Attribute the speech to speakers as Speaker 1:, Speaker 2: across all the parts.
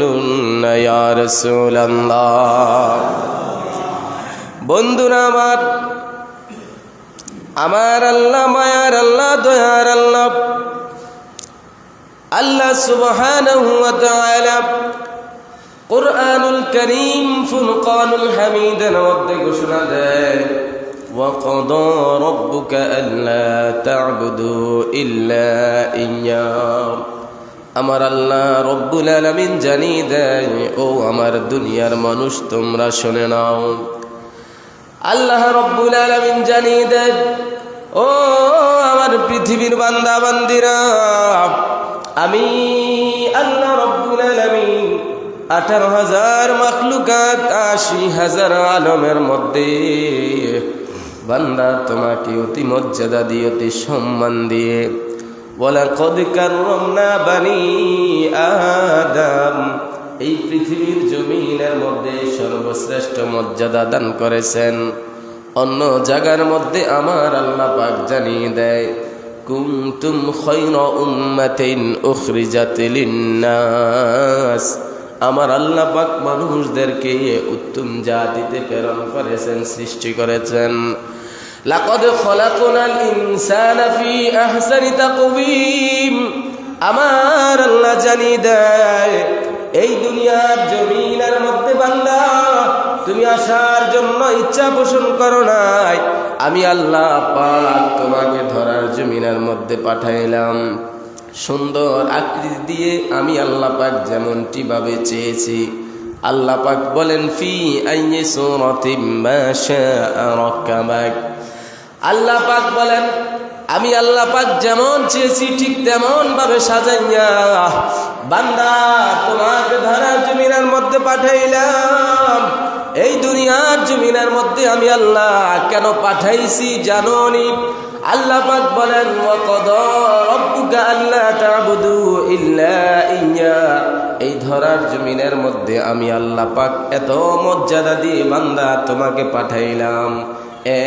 Speaker 1: বলুন না ইয়া রাসূলুল্লাহ। বন্ধুরা আমার আল্লাহ মায়ার আল্লাহ দয়ার আল্লাহ, আল্লাহ সুবহানাহু ওয়া তাআলা কুরআনুল কারীম ফুরকানুল হামিদের মধ্যে ঘোষণা দেয়, ওয়াকাদা রাব্বুকা আল্লা তা'বুদু ইল্লা ইয়্যাহু। আমার আল্লাহ রব্বুল আলামিন জানিয়ে দেয়, ও আমার দুনিয়ার মানুষ তোমরা শুনে নাও। আল্লাহ রব্বুল আলামিন জানিয়ে দেয়, ও আমার পৃথিবীর বান্দা বান্দিরা, আমি আল্লাহ রব্বুল আলামিন 18,000 মাখলুকাত 80,000 আলমের মধ্যে বান্দা তোমাকে অতি মর্যাদা দিয়ে অতি সম্মান দিয়ে ওয়ালাকাদ কাররামনা বানি আদম, এই পৃথিবীর জমিনের মধ্যে সর্বশ্রেষ্ঠ মর্যাদা দান করেছেন। অন্য জায়গার মধ্যে আমার আল্লাহ পাক জানিয়ে দেয়, কুনতুম খায়রা উম্মাতিন উখরিজাত লিন-নাস। আমার আল্লাহ পাক মানুষদেরকে উত্তম জাতিতে প্রেরণ করেছেন, সৃষ্টি করেছেন। লাকাদ খলাকনাল ইনসানা ফি আহসানি তাকওয়িম। আমার আল্লাহ জানিয়ে দেয়, এই দুনিয়ার জমিনের মধ্যে বান্দা তুমি আসার জন্য ইচ্ছা পোষণ করো নাই, আমি আল্লাহ পাক তোমাকে ধরার জমিনের মধ্যে পাঠাইলাম। সুন্দর আকৃতি দিয়ে আমি আল্লাহ পাক যেমনটি ভাবে চেয়েছি। আল্লাহ পাক বলেন, ফি আইয়ি সূরাতিম মা শাআ রাকাবাক। আল্লাহ পাক বলেন, আমি আল্লাহ পাক যেমন চেয়েছি ঠিক তেমন ভাবে সাজাইয়া বান্দা তোমাকে ধরার জমিনের মধ্যে পাঠাইলাম। এই দুনিয়ার জমিনের মধ্যে আমি আল্লাহ কেন পাঠাইছি জানোনি? আল্লাহ পাক বলেন, ওয়াকাদা রাব্বুকা আল্লা তা'বুদু ইল্লা ইয়্যাহু। এই ধরার জমিনের মধ্যে আমি আল্লাহ পাক এত মর্যাদা দিয়ে বান্দা তোমাকে পাঠাইলাম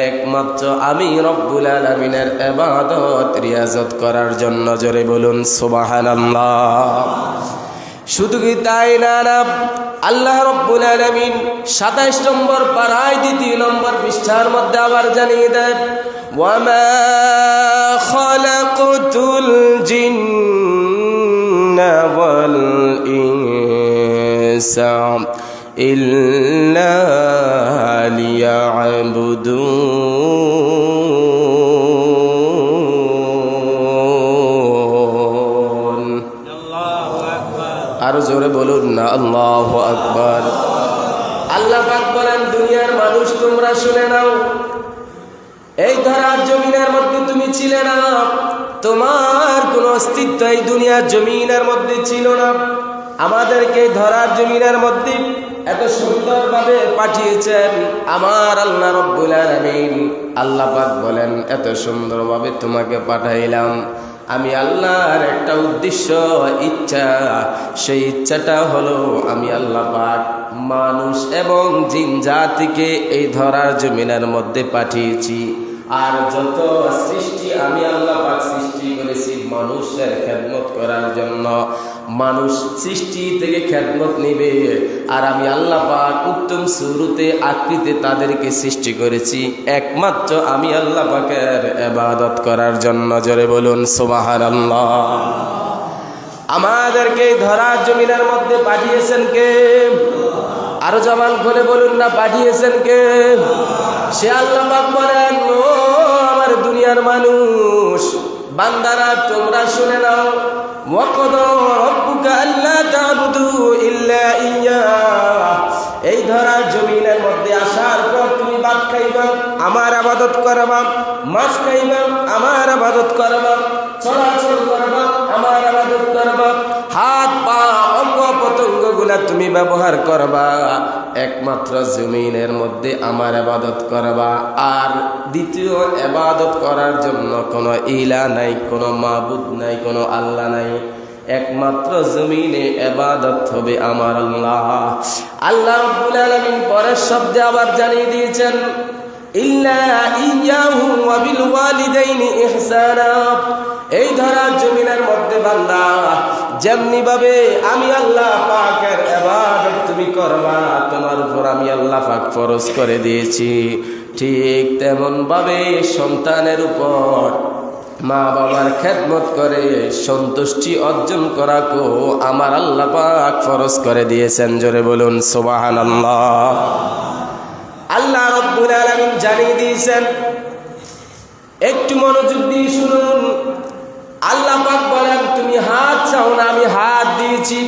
Speaker 1: একমাত্র আমি রব্বুল আলামিনের ইবাদত রিয়াজত করার জন্য। জোরে বলুন সুবহানাল্লাহ। শুধু কি তাই না, আল্লাহ রব্বুল আলামিন 27 নম্বর পারায় 2 নম্বর পৃষ্ঠার মধ্যে আবার জানিয়ে দেন, ওয়ামা খালাকতুল জিন্না ওয়াল ইনসা ইল্লা লিয়া'বুদুন। আরো জোরে বলুন না আল্লাহু আকবার। আল্লাহ পাক বলেন, দুনিয়ার মানুষ তোমরা শুনে নাও, এই ধরার জমিনের মধ্যে তুমি ছিলে না, তোমার কোনো অস্তিত্ব এই দুনিয়ার জমিনের মধ্যে ছিল না। আমাদেরকে ধরার জমিনের মধ্যে এত সুন্দরভাবে পাঠিয়েছেন আমার আল্লাহ রব্বুল আলামিন। আল্লাহ পাক বলেন, এত সুন্দরভাবে তোমাকে পাঠাইলাম। আমি আল্লাহর একটা উদ্দেশ্য, ইচ্ছা, সেই ইচ্ছাটা হলো আমি আল্লাহ পাক মানুষ এবং জিন জাতিকে এই ধরার জমিনের মধ্যে পাঠিয়েছি। আর যত সৃষ্টি আমি আল্লাহ পাক সৃষ্টি করেছি মানুষের খেদমত করার জন্য। মানুষ সৃষ্টি থেকে খেদমত নিবে, আর আমি আল্লাহ পাক উত্তম সুরতে আকৃতিতে তাদেরকে সৃষ্টি করেছি একমাত্র আমি আল্লাহ পাকের ইবাদত করার জন্য। জোরে বলুন সুবহানাল্লাহ। আমাদেরকে ধরার জমিনের মধ্যে পাঠিয়েছেন কে? আরো জবান খুলে বলুন না, পাঠিয়েছেন কে? সে আল্লাহ পাক বলেন, ও আমার দুনিয়ার মানুষ বান্দারা তোমরা শুনে নাও, ওয়াকাদা রাব্বুকা আল্লা তা'বুদু ইল্লা ইয়্যাহু। এই ধরার জমিনের মধ্যে আসার পর তুমি ভাত খাইবা, আমার ইবাদত করবা, মাছ খাইবা, আমার ইবাদত করবা, চলাচল করবা, আমার ইবাদত করবা, হাত পা অঙ্গ প্রত্যঙ্গগুলা তুমি ব্যবহার করবা, একমাত্র জমিনের মধ্যে আমার ইবাদত করবা। আর দ্বিতীয় ইবাদত করার জন্য কোনো ইলা নাই, কোনো মাবুদ নাই, কোনো আল্লাহ নাই। একমাত্র জমিনে ইবাদত হবে আমার আল্লাহ। আল্লাহ রাব্বুল আলামিন পরের শব্দে আবার জানিয়ে দিয়েছেন, ইল্লা ইয়্যাহু ওয়া বিল ওয়ালিদাইনি ইহসানা। এই ধরার জমিনের মধ্যে বান্দা যেমনি ভাবে আমি আল্লাহ পাকের ফরজ করে দিয়েছি, ঠিক তেমনভাবে সন্তানের উপর মা বাবার খেদমত করে সন্তুষ্টি অর্জন করাকেও আমার আল্লাহ পাক ফরজ করে দিয়েছেন। জোরে বলুন সুবহানাল্লাহ। আল্লাহ রাব্বুল আলামিন জানিয়ে দিয়েছেন, একটু মনোযোগ দিয়ে শুনুন। আল্লাহ পাক বলেন, তুমি হাত চাও না, আমি হাত দিয়েছি।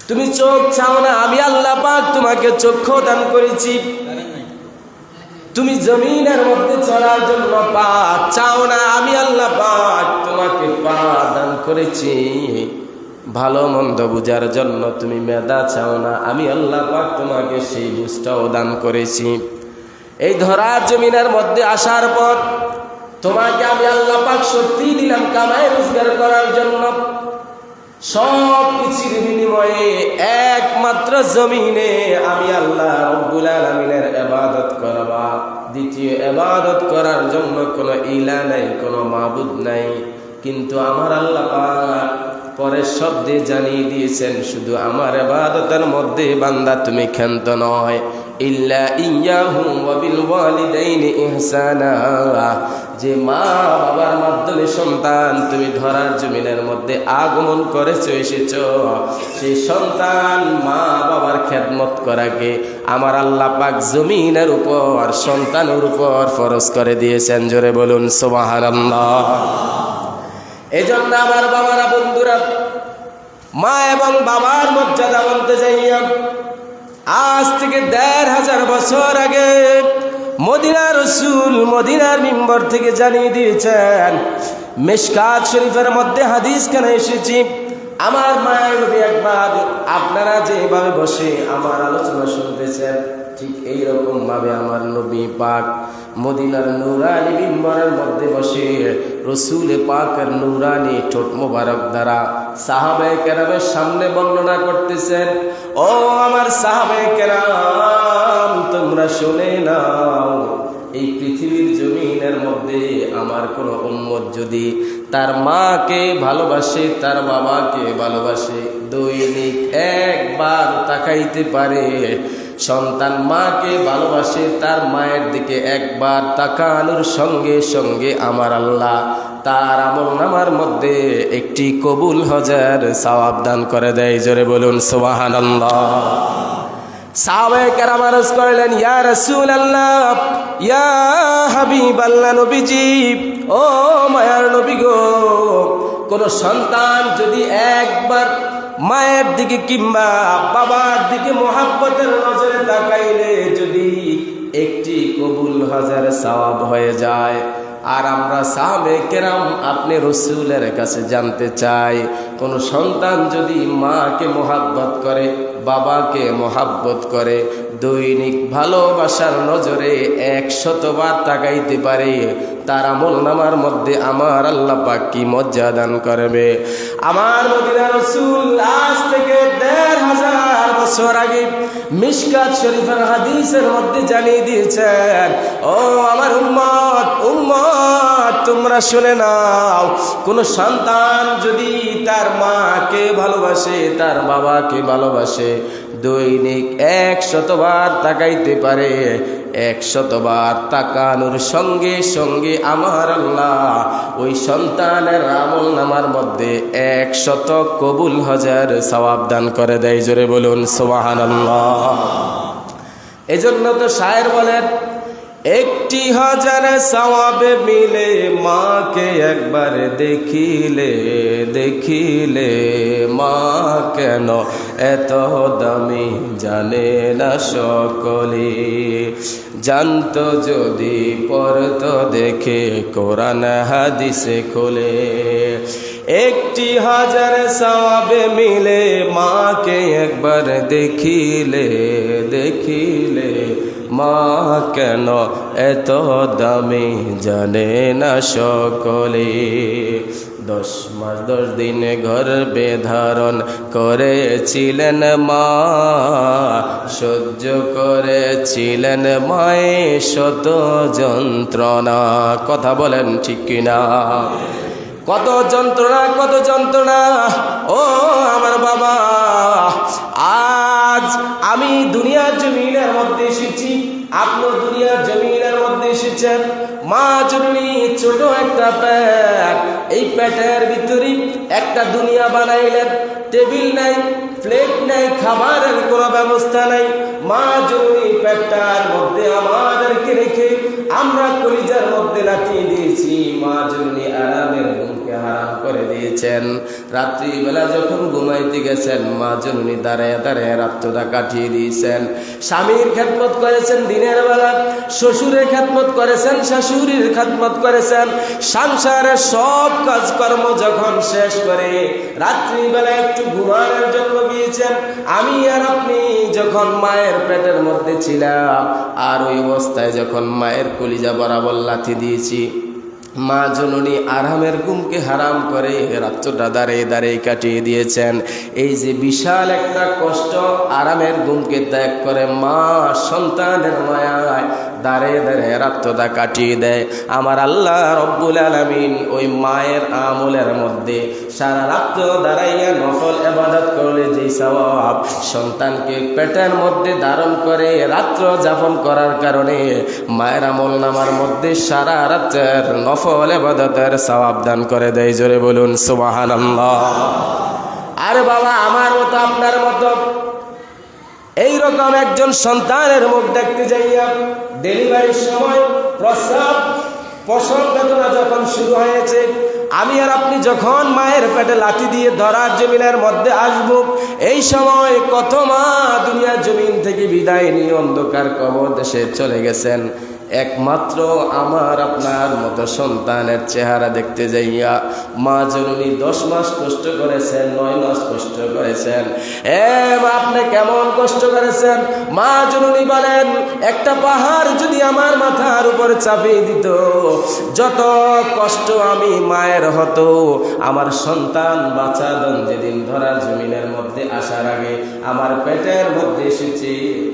Speaker 1: তুমি চোখ চাও না, আমি আল্লাহ পাক তোমাকে চক্ষু দান করেছি। তুমি জমিনের মধ্যে চলার জন্য পা চাও না, আমি আল্লাহ পাক তোমাকে পা দান করেছি। ভালো মন্দ বুঝার জন্য তুমি মেধা চাও না, আমি আল্লাহ পাক তোমাকে সেই বুঝটাও দান করেছি। এই ধরার জমিনের মধ্যে আসার পর তোমাকে আমি আল্লাহ পাক শক্তি দিলাম কামাই রোজগার করার জন্য। সব কিছুর বিনিময়ে একমাত্র জমিনে আমি আল্লাহ রাব্বুল আলামিনের ইবাদত করবা। দ্বিতীয় ইবাদত করার জন্য কোনো ইলা নাই, কোনো মাবুদ নাই। কিন্তু আমার আল্লাহ পাক পরের শব্দে জানিয়ে দিয়েছেন, শুধু আমার ইবাদতের মধ্যে বান্দা তুমি ক্ষান্ত নয়, ইল্লা ইয়াহু ওয়া বিল ওয়ালিদাইনি ইহসানা। যে মা বাবার মাধ্যমে সন্তান তুমি ধরার জমিনের মধ্যে আগমন করেছো, এসেছো, সেই সন্তান মা বাবার খেদমত করাকে আমার আল্লাহ পাক জমিনের উপর সন্তানের উপর ফরজ করে দিয়েছেন। জোরে বলুন সুবহানাল্লাহ। এজন্য আমার বাবারা, বন্ধুরা, মা এবং বাবার মর্যাদা বলতে যাইয়া আজ থেকে ১৫০০ বছর আগে মদিনার রাসূল মদিনার মিম্বর থেকে জানিয়ে দিয়েছেন। মিশকাত শরীফের মধ্যে হাদিস কেন এসেছি, আমার মায়ের নবী একবার আপনারা যেভাবে বসে আমার আলোচনা শুনতেছেন, ঠিক এইরকম ভাবে আমার নবী পাক মদিনার নূরানি মিম্বরের মধ্যে বসে রাসূল পাকের নূরানি ঠোঁট মোবারক দ্বারা সাহাবায়ে কেরামের সামনে বর্ণনা করতেছেন। ও আমার সাহাবায়ে কেরাম, তোমরা শুনে নাও, এই পৃথিবীর জমিনের মধ্যে আমার কোনো উম্মত যদি তার মাকে ভালোবাসে, তার বাবাকে ভালোবাসে, দৈনিক একবার তাকাইতে পারে, সন্তান মাকে ভালোবাসে, তার মায়ের দিকে একবার তাকানোর সঙ্গে সঙ্গে আমার আল্লাহ তার আমলনামার মধ্যে একটি কবুল হজের সওয়াব দান করে দেয়। জোরে বলুন সুবহানাল্লাহ। সাহাবায়ে কেরাম আরজ করলেন, ইয়া রাসূলুল্লাহ, ইয়া হাবিবাল্লাহ, নবীজি, ও মায়ার নবী গো, কোন সন্তান যদি একবার মায়ের দিকে কিংবা বাবার দিকে মোহাব্বতের নজরে তাকাইলে যদি একটি কবুল হজের সওয়াব হয়ে যায়। আর আমরা সাহাবায়ে কেরাম আপনি রাসূলের কাছে জানতে চাই, কোন সন্তান যদি মাকে মোহাব্বত করে, বাবাকে মোহাব্বত করে, দৈনিক ভালোবাসার নজরে ১০০ বার তাকাইতে পারে, তার আমলনামার মধ্যে আমার আল্লাহ পাক কি মর্যাদা দান করবে। আমার মদিনার রাসূল আজ থেকে ১৫০০ বছর আগে মিশকাত শরীফের হাদিসের মধ্যে জানিয়ে দিয়েছেন, ও আমার উম্মত, তোমরা শুনে নাও, কোন সন্তান যদি তার মাকে ভালোবাসে, তার বাবাকে ভালোবাসে, দৈনিক ১০০ বার তাকাইতে পারে, ১০০ বার তাকানোর সঙ্গে সঙ্গে আমার আল্লাহ ওই সন্তানের আমলনামার মধ্যে ১০০ কবুল হজের সওয়াব দান করে দেয়। জোরে বলুন সুবহানাল্লাহ। এজন্য তো শায়ের বলেন, একটি হাজার সওয়াবে মিলে মাকে একবার দেখিলে, দেখিলে মা কেন এত দামি জানে না সকলে, জানতো যদি পড়তো দেখে কোরআন হাদিসে খোলে। একটি হাজার সওয়াবে মিলে মাকে একবার দেখিলে, দেখিলে মা কেন এত দামি জানে না সকলে। 10 মাস 10 দিন গর্ভে ধারণ করেছিলেন মা, সহ্য করেছিলেন মায়ে শত যন্ত্রণা। কথা বলেন ঠিক কিনা? কত যন্ত্রণা, কত যন্ত্রণা। ও আমার বাবা, আজ আমি দুনিয়ার জমিনের মধ্যে এসেছি, মা জননী ছোট একটা পেট, এই পেটের ভিতরে একটা দুনিয়া বানাইলেন। টেবিল নাই, প্লেট নাই, খাবারের কোনো ব্যবস্থা নাই। মা জননী পেটটার মধ্যে আমাদেরকে রেখে আমরা কলিজার মধ্যে লাথিয়ে দিয়েছি। মা জননী আরামের ঘুমকে হারাম করে দিয়েছেন। রাত্রিবেলা যখন ঘুমাইতে গেছেন, মা জননী দাঁড়ায় দাঁড়ায় রাত্রটা কাটিয়ে দিয়েছেন। স্বামীর খেদমত করেছেন দিনের বেলা, শ্বশুরের খেদমত করেছেন, শাশুড়ির খেদমত করেছেন। সংসারের সব কাজকর্ম যখন শেষ করে রাত্রিবেলা একটু ঘুমানোর জন্য গিয়েছেন। আমি আর আপনি যখন মায়ের পেটের মধ্যে ছিলাম, আর ওই অবস্থায় যখন মায়ের কলিজা বরাবর লাথি দিয়েছি, মা জননী আরামের ঘুমকে হারাম করে রাত্রটা দাঁড়িয়ে দাঁড়িয়ে কাটিয়ে দিয়েছেন। এই যে বিশাল একটা কষ্ট, আরামের ঘুমকে ত্যাগ করে মা সন্তানের মায়ায় দাঁড়িয়ে দাঁড়িয়ে রাত্রটা কাটিয়ে দেয়। আমার আল্লাহ রব্বুল আলামিন ওই মায়ের আমলের মধ্যে সারা রাত্র দাঁড়াইয়া নফল ইবাদত করলে যে সওয়াব, সন্তানকে পেটের মধ্যে ধারণ করে রাত্র যাপন করার কারণে মায়ের আমল নামার মধ্যে সারা রাতের নফল ইবাদতের সওয়াব দান করে দেয়। জোরে বলুন সুবহানাল্লাহ। আরে বাবা, আমার মতো আপনার মতো এইরকম একজন সন্তানের মুখ দেখতে যাইয়া ডেলিভারির সময় প্রসব বেদনা যখন শুরু হয়েছে, আমি আর আপনি যখন মায়ের পেটে লাথি দিয়ে ধরার জমিনের মধ্যে আসব, এই সময় কত মা দুনিয়ার জমিন থেকে বিদায় নিয়ে অন্ধকার কবর দেশে চলে গেছেন। একমাত্র আমার আপনার মতো সন্তানের চেহারা দেখতে যাইয়া মা জননী 10 মাস কষ্ট করেছেন, 9 মাস কষ্ট করেছেন। মা, আপনি কেমন কষ্ট করেছেন? মা জননী বলেন, একটা পাহাড় যদি আমার মাথার উপরে চাপিয়ে দিত, যত কষ্ট আমি মায়ের হতো, আমার সন্তান বাচ্চাদন যেদিন ধরার জমিনের মধ্যে আসার আগে আমার পেটের মধ্যে এসেছে,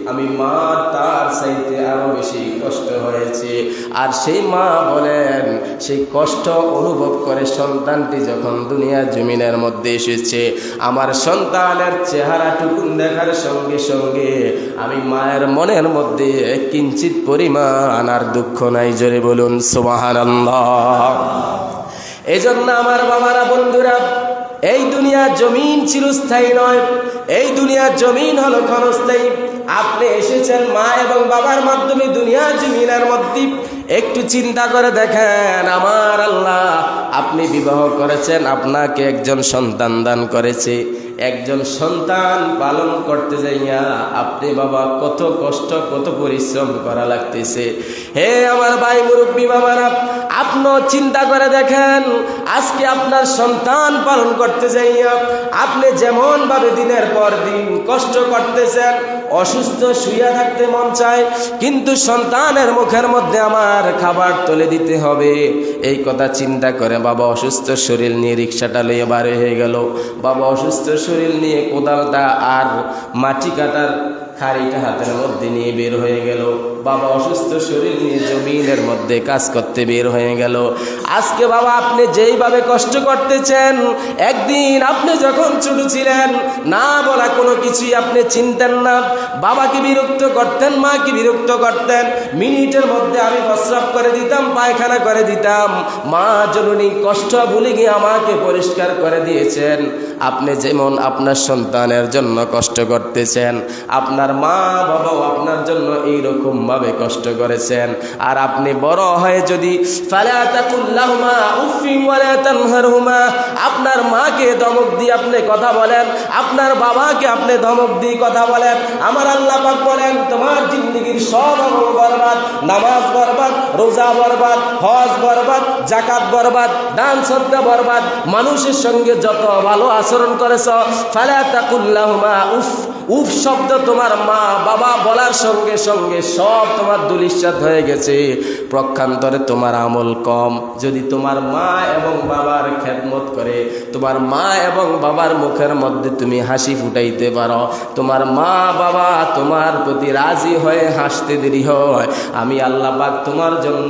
Speaker 1: আমি মা তার চাইতে আরো বেশি কষ্ট হয়েছে। আর সেই মা বলেন, সেই কষ্ট অনুভব করে সন্তানটি যখন দুনিয়ার জমিনের মধ্যে এসেছে, আমার সন্তানের চেহারাটুকু দেখার সঙ্গে সঙ্গে আমি মায়ের মনের মধ্যে কিঞ্চিত পরিমাণ আর দুঃখ নাই। জোরে বলুন সুবহানাল্লাহ। এই জন্য আমার বাবারা, বন্ধুরা, এই দুনিয়ার জমিন চিরস্থায়ী নয়, এই দুনিয়ার জমিন হলো ক্ষণস্থায়ী। আপনি এসেছেন মা এবং বাবার মাধ্যমে দুনিয়ার জমিনের মধ্যে। একটু চিন্তা করে দেখেন, আমার আল্লাহ, আপনি বিবাহ করেছেন, আপনাকে একজন সন্তান দান করেছে। একজন সন্তান পালন করতে যাইয়া আপনি বাবা কত কষ্ট, কত পরিশ্রম করা লাগতেছে। হে আমার ভাই মুরব্বী বাবারা, আপনিও চিন্তা করে দেখেন, আজকে আপনার সন্তান পালন করতে যাইয়া আপনি যেমন ভাবে দিনের পর দিন কষ্ট করতেছেন, অসুস্থ শুইয়া থাকতে মন চায়, কিন্তু সন্তানের মুখের মধ্যে আমার খাবার তুলে দিতে হবে, এই কথা চিন্তা করে বাবা অসুস্থ শরীর নিয়ে রিক্সাটা লইয়ে বার হয়ে গেল। বাবা অসুস্থ শরীর নিয়ে কোদালটা আর মাটি কাটার খাড়িটা হাতের মধ্যে নিয়ে বের হয়ে গেল। বাবা অসুস্থ শরীর নিয়ে জমিনের মধ্যে কাজ করতে বের হয়ে গেল। আজকে বাবা আপনি যেইভাবে কষ্ট করতেছেন, একদিন আপনি যখন ছোট ছিলেন, না বলা কোনো কিছুই আপনি চিনতেন না। বাবাকে বিরক্ত করতেন, মাকে বিরক্ত করতেন, মিনিটের মধ্যে আমি প্রস্রাব করে দিতাম, পায়খানা করে দিতাম। মা জননী কষ্ট ভুলে গিয়ে আমাকে পরিষ্কার করে দিয়েছেন। আপনি যেমন আপনার সন্তানের জন্য কষ্ট করতেছেন, আপনার মা বাবাও আপনার জন্য এইরকম ভাবে কষ্ট করেছেন। আর আপনি বড় হয়ে যদি ফালা তাকুল্লাহুমা উফিন ওয়ালা তানহারহুমা, আপনার মাকে ধমক দিয়ে আপনি কথা বলেন, আপনার বাবাকে আপনি ধমক দিয়ে কথা বলেন, আমার আল্লাহ পাক বলেন তোমার জিন্দেগির সব আমল বরবাদ, নামাজ বরবাদ, রোজা বরবাদ, হজ বরবাদ, যাকাত বরবাদ, দান সদকা বরবাদ, মানুষের সঙ্গে যত ভালো আচরণ করেছ, ফালা তাকুল্লাহুমা উফ, উফ শব্দ তোমার মা বাবা বলার সঙ্গে সঙ্গে সব তোমার দুলিশ্বাত হয়ে গেছে। প্রক্ষান্তরে তোমার আমল কম। যদি তোমার মা এবং বাবার খেদমত করে, তোমার মা এবং বাবার মুখের মধ্যে তুমি হাসি ফুটাইতে পারো, তোমার মা বাবা তোমার প্রতি রাজি হয়ে হাসতে দেরি হয়, আমি আল্লাহ পাক তোমার জন্য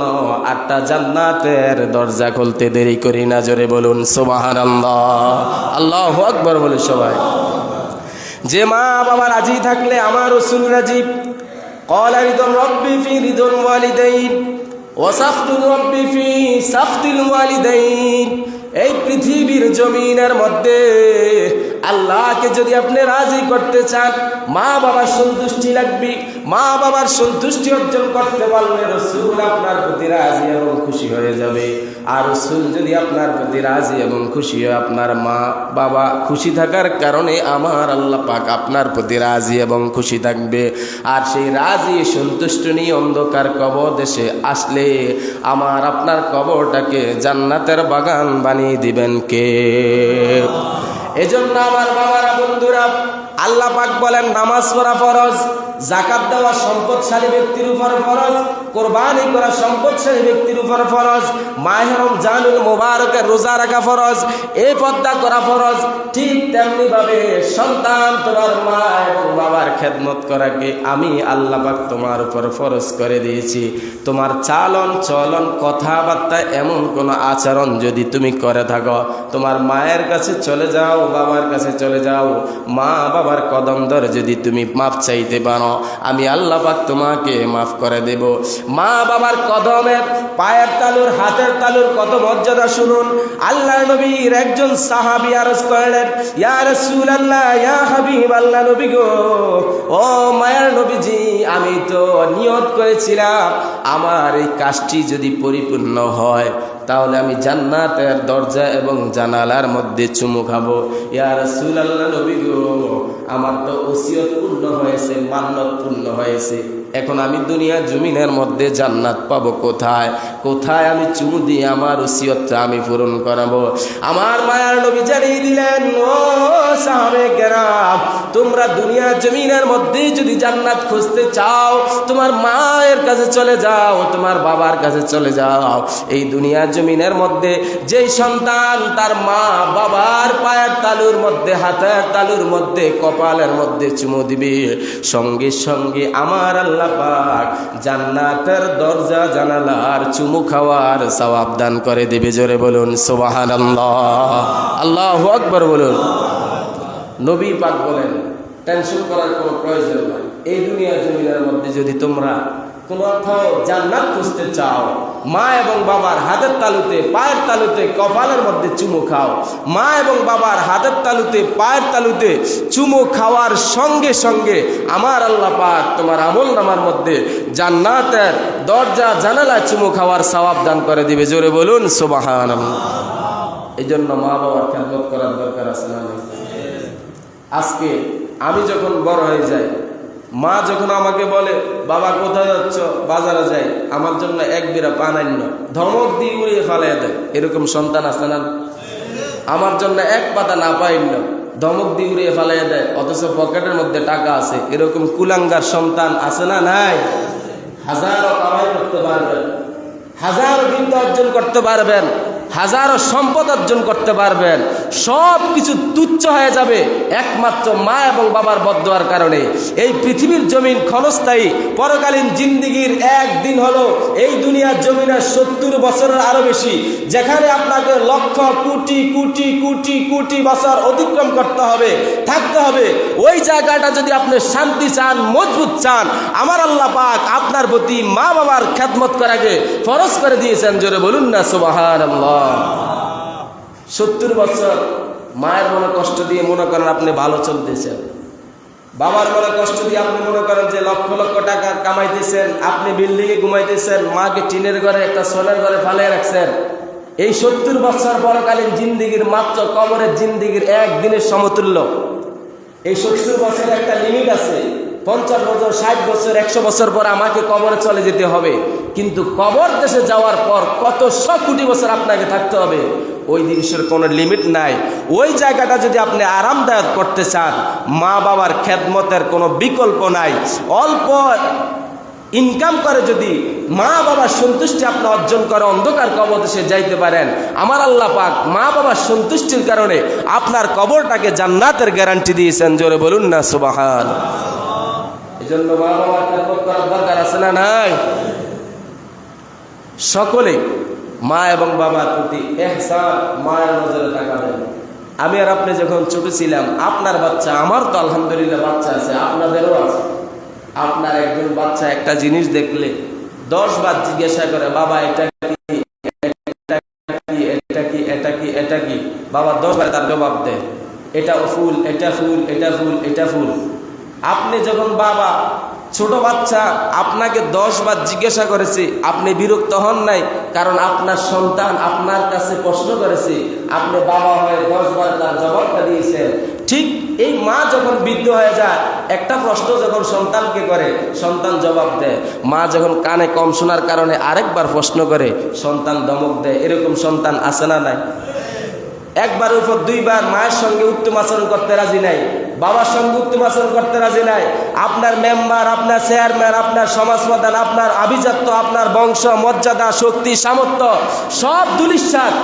Speaker 1: 8টা জান্নাতের দরজা খুলতে দেরি করি না। জোরে বলুন সুবহানাল্লাহ। আল্লাহু আকবার বলে সবাই। যে মা বাবা রাজি থাকলে আমার রাসূল রাজি। ক্বালা রিদুন রাব্বি ফি রিদুল ওয়ালিদাইন। ও ওয়াসাখতুর রব্বি ফি সাখতিল ওয়ালিদাইন। এই পৃথিবীর জমিনের মধ্যে আল্লাহকে যদি আপনি রাজি করতে চান, মা বাবার সন্তুষ্টি লাগবে। মা বাবার সন্তুষ্টি অর্জন করতে পারলে রাসূল আপনার প্রতি রাজি এবং খুশি হয়ে যাবে। আর রাসূল যদি আপনার প্রতি রাজি এবং খুশি হয়, আপনার মা বাবা খুশি থাকার কারণে আমার আল্লাহ পাক আপনার প্রতি রাজি এবং খুশি থাকবে। আর সেই রাজি সন্তুষ্ট নিয়ে অন্ধকার কবর দেশে আসলে আমার আপনার কবরটাকে জান্নাতের বাগান বানিয়ে দিবেন কে? এজন্য আমার বাবারা, বন্ধুরা, আল্লাহ পাক বলেন নামাজ পড়া ফরজ, যাকাত দেওয়া সম্পদশালী ব্যক্তির উপর ফরজ, কোরবানি করা সম্পদশালী ব্যক্তির উপর ফরজ, মাহে রমজানুল মুবারকের রোজা রাখা ফরজ, এই পর্দা করা ফরজ। ঠিক তেমনি ভাবে সন্তান তোমার মা এবং বাবার খেদমত করাকে আমি আল্লাহ পাক তোমার উপর ফরজ করে দিয়েছি। তোমার চালন চলন কথাবার্তা এমন কোনো আচরণ যদি তুমি করে থাকো, তোমার মায়ের কাছে চলে যাও, বাবার কাছে চলে যাও, মা বাবার কদম ধরে যদি তুমি মাফ চাইতে পারো, আমি আল্লাহ পাক তোমাকে মাফ করে দেব। মা বাবার কদমের পায়ের তালুর হাতের তালুর কত মর্যাদা শুনুন। আল্লাহ নবীর একজন সাহাবী আরজ করলেন, ইয়া রাসূলুল্লাহ, ইয়া হাবিবাল্লাহ, নবী গো, ও মায়ের নবীজি, আমি তো নিয়ত করেছিলাম আমার এই কাজটি যদি পরিপূর্ণ হয় তাহলে আমি জান্নাতের দরজা এবং জানালার মধ্যে চুমু খাবো। ইয়া রাসূলুল্লাহ, নবী গো, আমার তো ওসিয়ত পূর্ণ হয়েছে, মান্নত পূর্ণ হয়েছে, এখন আমি দুনিয়ার জমিনের মধ্যে জান্নাত পাবো কোথায়? কোথায় আমি চুমু দিয়ে আমার ওসিয়তটা আমি পূরণ করাবো? আমার মায়ার নবী জানিয়ে দিলেন, ও সাহাবে কেরাম, তোমরা দুনিয়ার জমিনের মধ্যে যদি জান্নাত খুঁজতে চাও, তোমার মায়ের কাছে চলে যাও, তোমার বাবার কাছে চলে যাও। এই দুনিয়ার জমিনের মধ্যে যেই সন্তান তার মা বাবার পায়ের তালুর মধ্যে, হাতের তালুর মধ্যে, কপালের মধ্যে চুমু দিবে, সঙ্গে সঙ্গে আমার আল্লাহ পাক জান্নাতের দরজা জানালার চুমু খাওয়ার সওয়াব দান করে দিবে। জোরে বলুন সুবহানাল্লাহ, আল্লাহু আকবার বলুন। নবী পাক বলেন, টেনশন করার কোনো প্রয়োজন নাই। এই দুনিয়ার জমিনের মধ্যে যদি তোমরা কোথাও জান্নাত খুঁজতে চাও, মা এবং বাবার হাতের তালুতে, পায়ের তালুতে, কপালের মধ্যে চুমু খাও। মা এবং বাবার হাতের তালুতে, পায়ের তালুতে চুমু খাওয়ার সঙ্গে সঙ্গে আমার আল্লাহ পাক তোমার আমল নামার মধ্যে জান্নাতের দরজা জানালায় চুমু খাওয়ার সওয়াব দান করে দিবে। জোরে বলুন সুবহানাল্লাহ। এই জন্য মা বাবার খেদমত করার দরকার আছে না? আজকে আমি যখন বড় হয়ে যাই, মা যখন আমাকে বলে, বাবা কোথায় যাচ্ছ? বাজারে যাই, আমার জন্য এক বিরা পান আন্য, ধমক দিয়ে উড়িয়ে ফেলাই দেয়। এরকম সন্তান আছে না? আমার জন্য এক পাতা না পাইন্য, ধমক দিয়ে উড়িয়ে ফেলাই দেয়, অথচ পকেটের মধ্যে টাকা আছে। এরকম কুলাঙ্গার সন্তান আছে না? নাই। হাজারো কামাই করতে পারবেন, হাজারো বিদ্যা অর্জন করতে পারবেন, হাজারো সম্পদ অর্জন করতে পারবেন, সব কিছু তুচ্ছ হয়ে যাবে একমাত্র মা এবং বাবার বদদোয়ার কারণে। এই পৃথিবীর জমিন ক্ষণস্থায়ী, পরকালীন জিন্দিগির একদিন হলো এই দুনিয়ার জমিনের 70 বছরের আরো বেশি, যেখানে আপনাকে লক্ষ কোটি কোটি কোটি কোটি বছর অতিক্রম করতে হবে, থাকতে হবে। ওই জায়গাটা যদি আপনি শান্তি চান, মজবুত চান, আমার আল্লাহ পাক আপনার প্রতি মা বাবার খেদমত করাকে ফরজ করে দিয়েছেন। জোরে বলুন না সুবহানাল্লাহ। 70 বছর মায়ের মনে কষ্ট দিয়ে মনে করেন আপনি ভালো চলতেছেন, বাবার মনে কষ্ট দিয়ে আপনি মনে করেন যে লক্ষ লক্ষ টাকা কামাইতেছেন, আপনি বিল্ডিংয়ে ঘুমাইতেছেন, মাকে টিনের ঘরে, একটা সোনার ঘরে ফালিয়ে রাখছেন। এই 70 বছর পরকালীন জিন্দিগির মাত্র কবরের জিন্দিগির একদিনের সমতুল্য। এই 70 বছরের একটা লিমিট আছে। 50 বছর, 60 বছর, 100 বছর পর আমাকে কবরে চলে যেতে হবে, কিন্তু কবর দেশে যাওয়ার পর কত 100 কোটি বছর আপনাকে থাকতে হবে, ওই জিনিসের কোনো লিমিট নাই। ওই জায়গাটা যদি আপনি আরামদায়ক করতে চান, মা বাবার খেদমতের কোনো বিকল্প নাই। অল্প ইনকাম করে যদি মা বাবার সন্তুষ্টি আপনি অর্জন করে অন্ধকার কবর দেশে যাইতে পারেন, আমার আল্লাহ পাক মা বাবার সন্তুষ্টির কারণে আপনার কবরটাকে জান্নাতের গ্যারান্টি দিয়েছেন। জোরে বলুন না সুবহানাল্লাহ। জন্য মা বাবার খেদমত করার দরকার আছে না? নাই। সকলে মা এবং বাবার প্রতি ইহসান, মায়ের নজরে তাকাবেন। আমি আর আপনি যখন ছোট ছিলাম, আপনার বাচ্চা, আমার তো আলহামদুলিল্লাহ বাচ্চা আছে, আপনাদেরও আছে। আপনার একজন বাচ্চা একটা জিনিস দেখলে 10 বার জিজ্ঞাসা করে, বাবা এটা কি, এটা কি, এটা কি, এটা কি, এটা কি। বাবা 10 বার তার জবাব দেয়, এটা ফুল, এটা ফুল, এটা ফুল, এটা ফুল। আপনি যখন বাবা, ছোট বাচ্চা আপনাকে 10 বার জিজ্ঞাসা করেছে, আপনি বিরক্ত হন নাই? কারণ আপনার সন্তান আপনার কাছে প্রশ্ন করেছে, আপনি বাবা হয়ে 10 বার তার জবাবটা দিয়েছেন। ঠিক এই মা যখন বৃদ্ধ হয়ে যায়, একটা প্রশ্ন যখন সন্তানকে করে, সন্তান জবাব দেয়। মা যখন কানে কম শোনার কারণে আরেকবার প্রশ্ন করে, সন্তান ধমক দেয়। এরকম সন্তান আছে না নাই? একবার উপর 2 বার মায়ের সঙ্গে উত্তম আচরণ করতে রাজি নাই, বাবার সঙ্গে উত্তম আচরণ করতে রাজি নাই। আপনার মেম্বার, আপনার চেয়ারম্যান, আপনার সমাজ প্রধান, আপনার আভিজাত্য, আপনার বংশ, মর্যাদা, শক্তি, সামর্থ্য সব ধূলিসাৎ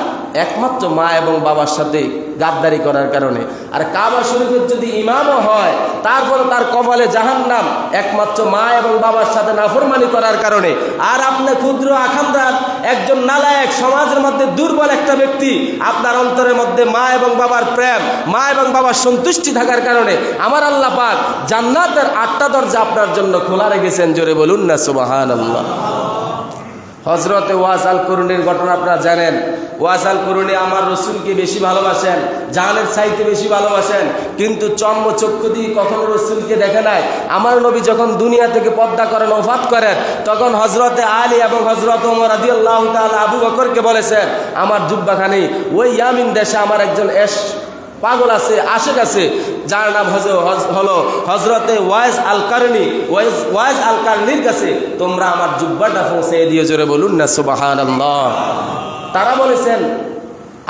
Speaker 1: একমাত্র মা এবং বাবার সাথে গাদ্দারি করার কারণে। আর কাবা শরীফের যদি ইমামও হয়, তারপরে তার কপালে জাহান্নাম একমাত্র মা এবং বাবার সাথে নাফরমানি করার কারণে। আর আপনি ক্ষুদ্র আখান্দার একজন নালায়েক, সমাজের মধ্যে দুর্বল একটা ব্যক্তি, আপনার অন্তরের মধ্যে মা এবং বাবার প্রেম, মা এবং বাবার সন্তুষ্টি থাকার কারণে আমার আল্লাহ পাক জান্নাতের 8টা দরজা আপনার জন্য খোলা রেখেছেন। জোরে বলুন না সুবহানাল্লাহ। হযরতে ওয়াস আল কুরুনির ঘটনা আপনারা জানেন। ওয়াস আল কুরুনি আমার রসুলকে বেশি ভালোবাসেন, জানের চাইতে বেশি ভালোবাসেন, কিন্তু চক্ষু দিয়ে কখনো রসুলকে দেখে নাই। আমার নবী যখন দুনিয়া থেকে পর্দা করেন, ওফাত করেন, তখন হযরতে আলী এবং হযরত ওমর রাদিয়াল্লাহু তাআলা আবু বকরকে বলেছেন, আমার জুব্বাখানি ওই ইয়ামিন দেশে আমার একজন পাগল আছে, আশেক আছে, যার নাম হলো হযরতে ওয়াইস আল কারনি। ওয়াইস আল কারনির কাছে তোমরা আমার জুব্বাটা পৌঁছে দিও। জোরে বলুন না সুবহানাল্লাহ। তারা বলেছেন,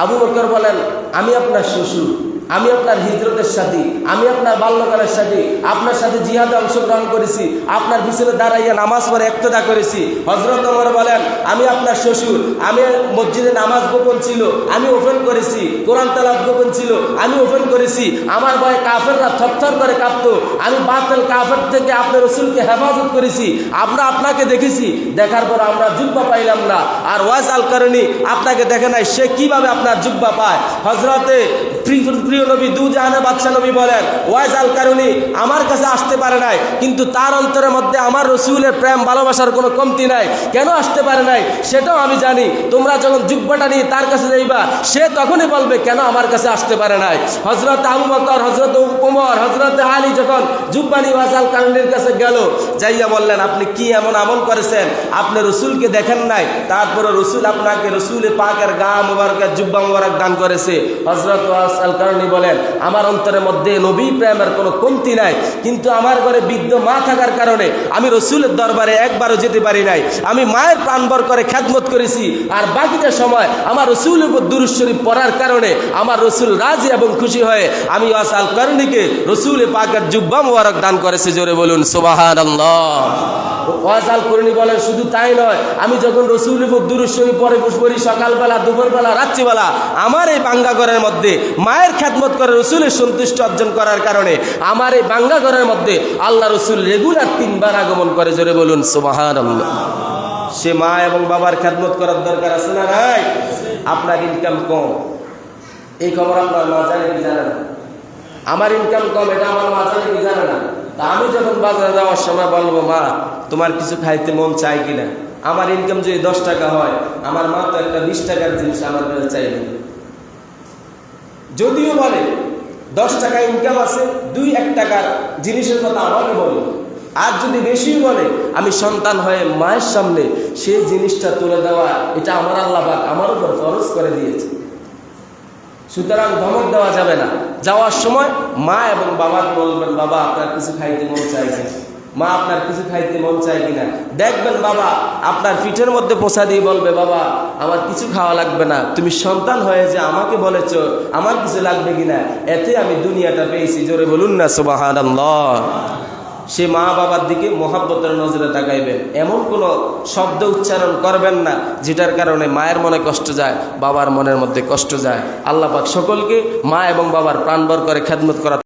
Speaker 1: আবু বকর বলেন, আমি আপনার শ্বশুর, আমি আপনার হিজরতের সাথী, আমি আপনার বাল্যকালের সাথী, আপনার সাথে জিহাদে অংশগ্রহণ করেছি, আপনার পিছনে দাঁড়াইয়া নামাজ পড়ে ইক্তেদা করেছি। হযরত ওমর বলেন, আমি আপনার শ্বশুর, আমি মসজিদে নামাজ গোপন ছিল, আমি ওপেন করেছি, কোরআন তেলাওয়াত গোপন ছিল, আমি ওপেন করেছি। আমার ভয়ে কাফেররা থরথর করে কাঁপতো, আমি বাতিল কাফের থেকে আপনার রাসূলকে হেফাজত করেছি। আমরা আপনাকে দেখেছি, দেখার পর আমরা জুব্বা পাইলাম না। আর ওয়াইস আল কারনি আপনাকে দেখে নাই, সে কিভাবে আপনার জুব্বা পায়? হযরতে প্রিয় নবী, দুজাহানের বাদশা নবী বলেন, ওয়াইস আল কারনি আমার কাছে আসতে পারে নাই, কিন্তু তার অন্তরের মধ্যে আমার রসুলের প্রেম ভালোবাসার কোনো কমতি নাই। কেন আসতে পারে নাই সেটাও আমি জানি। তোমরা যখন জুব্বাটা নিয়ে তার কাছে যাইবা, সে তখনই বলবে কেন আমার কাছে আসতে পারে নাই। হযরত আবু বকর, হযরত ওমর, হযরত আলী যখন জুব্বা নিয়ে ওয়াইস আল কারনির কাছে গেল, যাইয়া বললেন, আপনি কি এমন আমল করেছেন, আপনি রসুলকে দেখেন নাই, তারপরে রসুল আপনাকে রসুলে পাকের গা মুবারকের জুব্বা মুবারক দান করেছে। হযরত ওয়াইস আল কারনি বলেন, আমার অন্তরের মধ্যে নবী প্রেমের কোনো কমতি নাই, কিন্তু আমার ঘরে বৃদ্ধ মা থাকার কারণে আমি রসুলের দরবারে একবারও যেতে পারি নাই। আমি মায়ের প্রাণভর করে খেদমত করেছি, আর বাকিটা সময় আমার রসুলের উপর দুরূদ শরীফ পড়ার কারণে আমার রসুল রাজি এবং খুশি হয়ে আমি ওয়াইস আল কারনিকে রসুলে পাকের জুব্বা মুবারক দান করেছে। জোরে বলুন সুবহানাল্লাহ। ওয়াইস আল কারনি বলেন, শুধু তাই নয়, আমি যখন রসুলের উপর দুরূদ শরীফ পড়ি সকালবেলা, দুপুরবেলা, রাত্রিবেলা, আমার এই বাঙ্গা ঘরের মধ্যে মায়ের খেদমত করে রসুলের সন্তুষ্টি অর্জন করার কারণে আমার এই বাঙ্গা ঘরের মধ্যে আল্লাহ রসুল রেগুলার 3 বার আগমন করে। জোরে বলুন সুবহানাল্লাহ। সে মা এবং বাবার খেদমত করার দরকার আছে না নাই? আপনার ইনকাম কম, এই খবর আপনার মা জানে কি জানে না? আমার ইনকাম কম, এটা আমার মা জানে কি জানে না? তা আমি যখন বাজারে যাওয়ার সময় বলবো, মা তোমার কিছু খাইতে মন চাই কিনা? আমার ইনকাম যদি 10 টাকা হয়, আমার মা তো একটা 20 টাকার জিনিস আমার কাছে চাইবে। যদিও বলে 10 টাকা ইনকাম আছে, 2-1 টাকার জিনিসের কথা আমাকে বলে। আর যদি বেশি বলে, আমি সন্তান হয়ে মায়ের সামনে সেই জিনিসটা তুলে দেওয়া, এটা আমার আল্লাহ পাক আমার উপর ফরজ করে দিয়েছে। সুতরাং ধমক দেওয়া যাবে না। যাওয়ার সময় মা এবং বাবাকে বলবেন, বাবা আপনার কিছু খাইতে মন চাই কিনা? মা আপনার কিছু খাইতে মন চাই কিনা? দেখবেন বাবা আপনার পিঠের মধ্যে পোষা দিয়ে বলবে, বাবা আমার কিছু খাওয়া লাগবে না, তুমি সন্তান হয়ে যে আমাকে বলেছ আমার কিছু লাগবে কিনা, এতে আমি দুনিয়াটা পেয়েছি। জোরে বলুন না সুবহানাল্লাহ। সে মা বাবার দিকে মহাব্বতের নজরে তাকাইবেন, এমন কোনো শব্দ উচ্চারণ করবেন না যেটার কারণে মায়ের মনে কষ্ট যায়, বাবার মনের মধ্যে কষ্ট যায়। আল্লাহ পাক সকলকে মা এবং বাবার প্রাণভর করে খেদমত করা